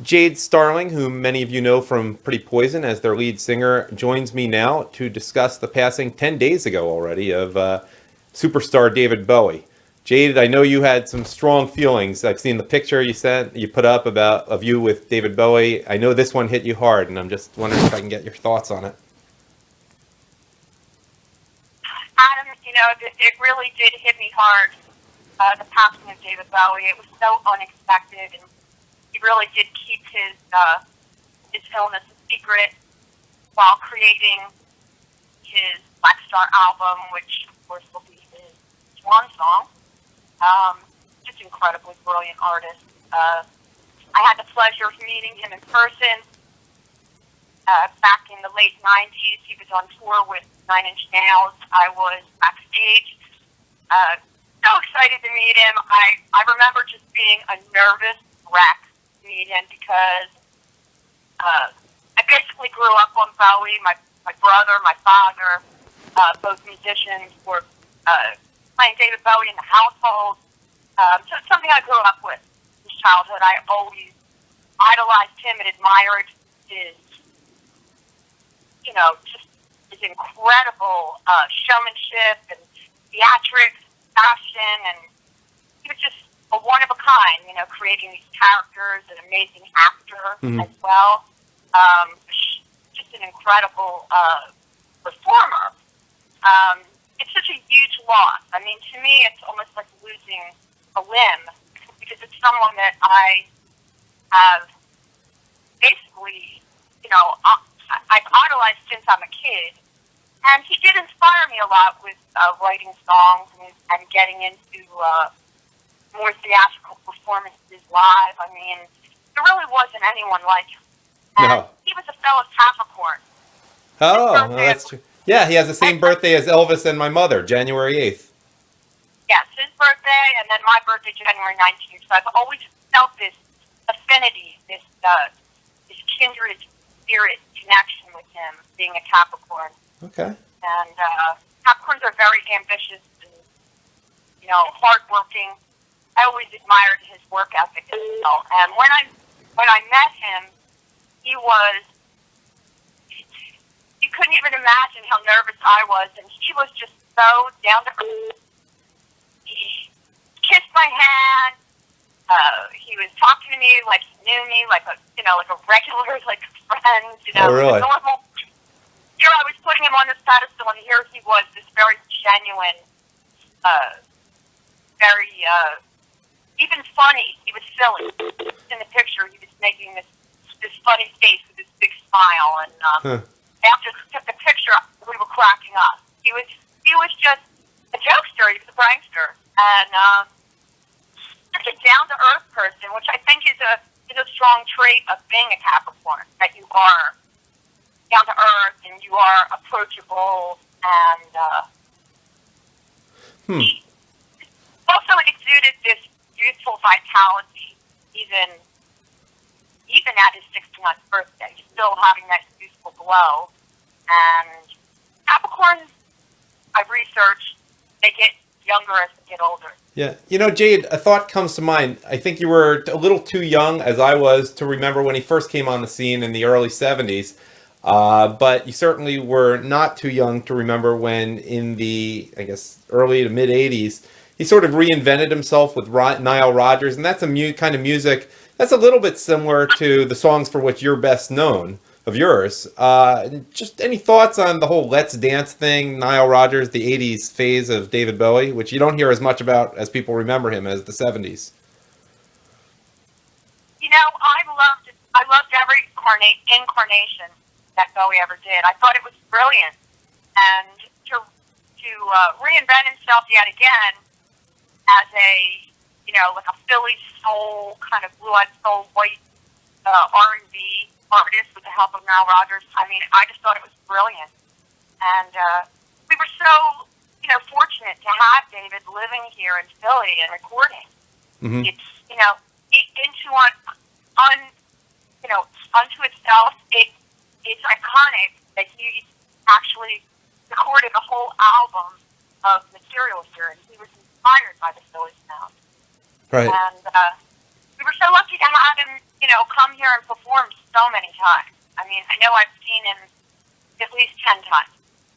Jade Starling, who many of you know from Pretty Poison as their lead singer, joins me now to discuss the passing 10 days ago already of superstar David Bowie. Jade, I know you had some strong feelings. I've seen the picture you put up about of you with David Bowie. I know this one hit you hard, and I'm just wondering if I can get your thoughts on it. Adam, it really did hit me hard, the passing of David Bowie. It was so unexpected, and he really did keep his illness a secret while creating his Black Star album, which, of course, will be his swan song. Just incredibly brilliant artist. I had the pleasure of meeting him in person back in the late 90s. He was on tour with Nine Inch Nails. I was backstage. So excited to meet him. I remember just being a nervous wreck to meet him because I basically grew up on Bowie. My brother, my father, both musicians, were playing David Bowie in the household. So it's something I grew up with in childhood. I always idolized him and admired his, just his incredible showmanship and theatrics, fashion, and he was just a one of a kind, creating these characters, an amazing actor as well. Just an incredible performer. It's such a huge loss. I mean, to me, it's almost like losing a limb because it's someone that I have basically, I've idolized since I'm a kid. And he did inspire me a lot with writing songs and getting into more theatrical performances live. I mean, there really wasn't anyone like him. And he was a fellow Capricorn. Oh, well, that's true. Yeah, he has the same birthday as Elvis and my mother, January 8th. Yes, his birthday, and then my birthday, January 19th. So I've always felt this affinity, this kindred spirit connection with him, being a Capricorn. Okay. And Capricorns are very ambitious and, hardworking. I always admired his work ethic as well. And when I met him, he was, you couldn't even imagine how nervous I was, and he was just so down to earth. He kissed my hand. He was talking to me like he knew me, like a regular, like a friend, Oh, really? Normal. I was putting him on this pedestal, and here he was, this very genuine, very, even funny. He was silly. In the picture, he was making this funny face with this big smile, and after we took the picture, we were cracking up. He was just a jokester. He was a prankster, and such a down-to-earth person, which I think is a strong trait of being a Capricorn, that you are down to earth and you are approachable, and he also exuded this youthful vitality, even at his 69th birthday, still having that youthful glow. And Capricorns, I've researched, they get younger as they get older. Yeah. Jade, a thought comes to mind. I think you were a little too young, as I was, to remember when he first came on the scene in the early 70s. But you certainly were not too young to remember when in the, early to mid 80s, he sort of reinvented himself with Nile Rodgers. And that's a kind of music that's a little bit similar to the songs for which you're best known of yours. Just any thoughts on the whole Let's Dance thing, Nile Rodgers, the 80s phase of David Bowie, which you don't hear as much about as people remember him as the 70s? I loved every incarnation that Bowie ever did. I thought it was brilliant. And to reinvent himself yet again as like a Philly soul, kind of blue-eyed soul, white R&B artist with the help of Nile Rodgers, I mean, I just thought it was brilliant. And we were so, fortunate to have David living here in Philly and recording. Mm-hmm. It's, unto itself, it's iconic that he actually recorded a whole album of material here, and he was inspired by the Philly sound. Right. And we were so lucky to have him come here and perform so many times. I mean, I know I've seen him at least 10 times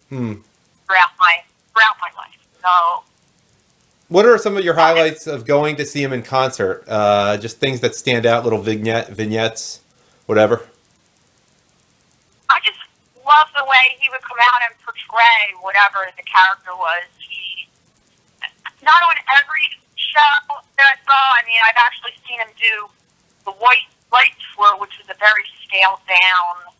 Hmm. throughout my life. So, What are some of your highlights of going to see him in concert? Just things that stand out, little vignettes, whatever. I just love the way he would come out and portray whatever the character was. He, not on every show that I saw, I mean, I've actually seen him do the White Light Tour, which is a very scaled down,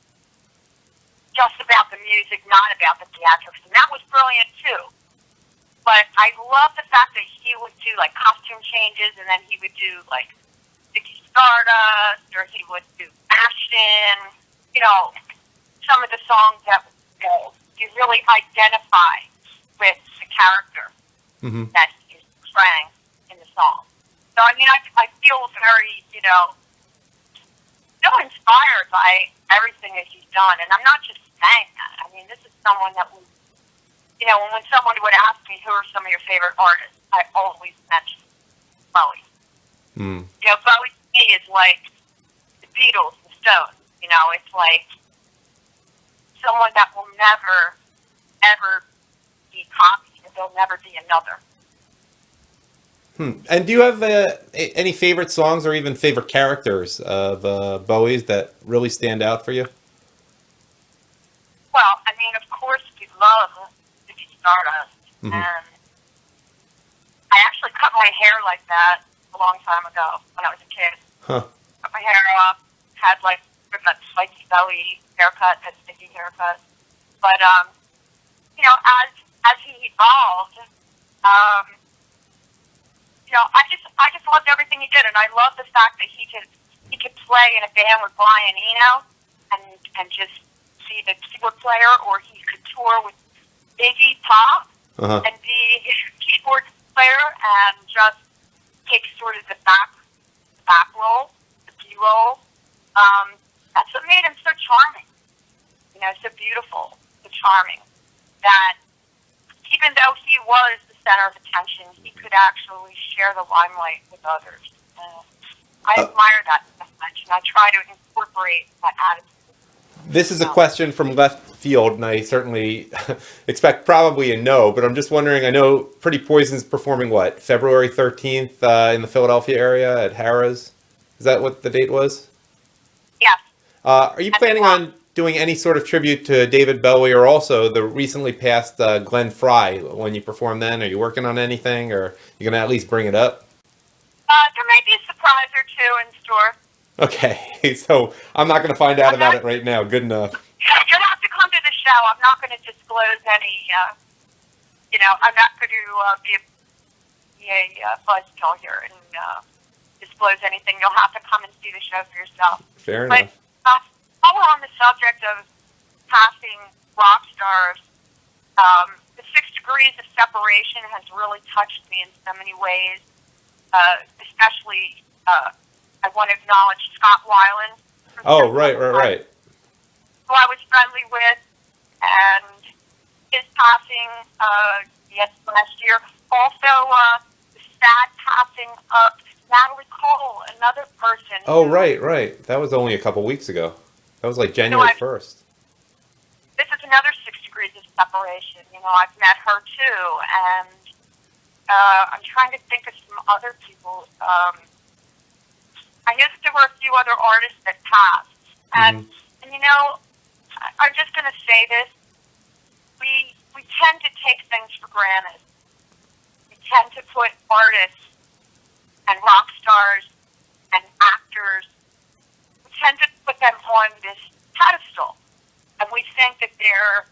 just about the music, not about the theatrics, and that was brilliant too. But I love the fact that he would do like costume changes, and then he would do like Ziggy Stardust, or he would do Ashton. Some of the songs that you really identify with the character Mm-hmm. that is portraying in the song. So I mean, I feel very so inspired by everything that he's done, and I'm not just saying that. I mean, this is someone that was. When someone would ask me who are some of your favorite artists, I always mention Bowie. Mm. Bowie to me is like the Beatles, the Stones. It's like someone that will never, ever be copied, and there'll never be another. And do you have any favorite songs or even favorite characters of Bowie's that really stand out for you? Well, I mean, of course, we love Ziggy Stardust, Mm-hmm. and I actually cut my hair like that a long time ago when I was a kid. Huh. Cut my hair off, had like that spiky belly haircut, that sticky haircut. But as he evolved, I just loved everything he did, and I love the fact that he could play in a band with Brian Eno and just be the keyboard player, or he could tour with Iggy Pop Uh-huh. and be his keyboard player and just take sort of the back role, the B role. That's what made him so charming. So beautiful, so charming. That even though he was the center of attention, he could actually share the limelight with others. I admire that so much, and I try to incorporate that attitude. This is a question from left field, and I certainly expect probably a no, but I'm just wondering, I know Pretty Poison's performing what, February 13th in the Philadelphia area at Harrah's? Is that what the date was? Yes. Are you planning on doing any sort of tribute to David Bowie, or also the recently passed Glenn Frey when you perform then? Are you working on anything, or you going to at least bring it up? There may be a surprise or two in store. Okay, so I'm not going to find out about it right now. Good enough. You'll have to come to the show. I'm not going to disclose any, I'm not going to be a buzzkill here and disclose anything. You'll have to come and see the show for yourself. Fair But enough. while we're on the subject of passing rock stars, the 6 Degrees of Separation has really touched me in so many ways, especially I want to acknowledge Scott Weiland. Oh, right. Who I was friendly with, and his passing last year. Also, the sad passing of Natalie Cole, another person. Oh, right. That was only a couple weeks ago. That was like January 1st. This is another 6 Degrees of Separation. I've met her too, and I'm trying to think of some other people. I know that there were a few other artists that passed, and I'm just going to say this: we tend to take things for granted. We tend to put artists and rock stars and actors. We tend to put them on this pedestal, and we think that they're,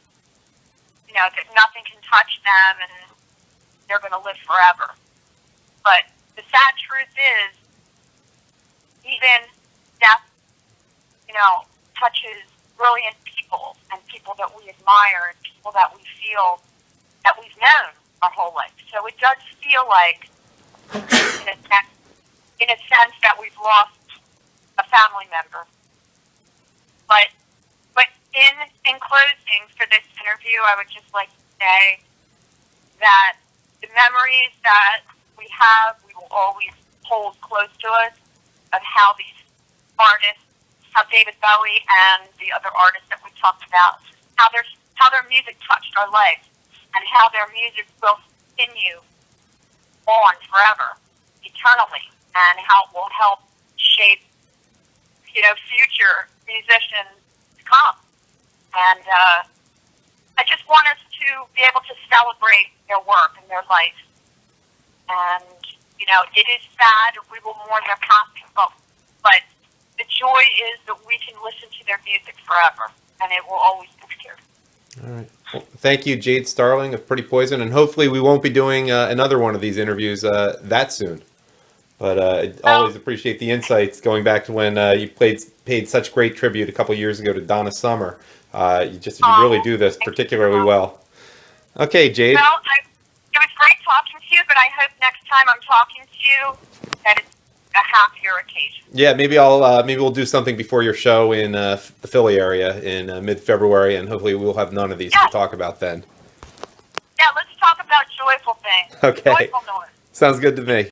that nothing can touch them and they're going to live forever. But the sad truth is, even death, touches brilliant people and people that we admire and people that we feel that we've known our whole life. So it does feel like, in a sense, that we've lost a family member. But in closing for this interview, I would just like to say that the memories that we have, we will always hold close to us of how these artists, how David Bowie and the other artists that we talked about, how their music touched our lives, and how their music will continue on forever, eternally, and how it will help shape, future musicians to come. And I just want us to be able to celebrate their work and their life. And, it is sad, we will mourn their passing, but the joy is that we can listen to their music forever, and it will always be here. All right. Well, thank you, Jade Starling of Pretty Poison, and hopefully we won't be doing another one of these interviews that soon. But I always appreciate the insights going back to when you paid such great tribute a couple years ago to Donna Summer. You really do this particularly well. Okay, Jade. Well, it was great talking to you, but I hope next time I'm talking to you that it's a happier occasion. Yeah, maybe we'll do something before your show in the Philly area in mid-February, and hopefully we'll have none of these to talk about then. Yeah, let's talk about joyful things. Okay. Joyful noise. Sounds good to me.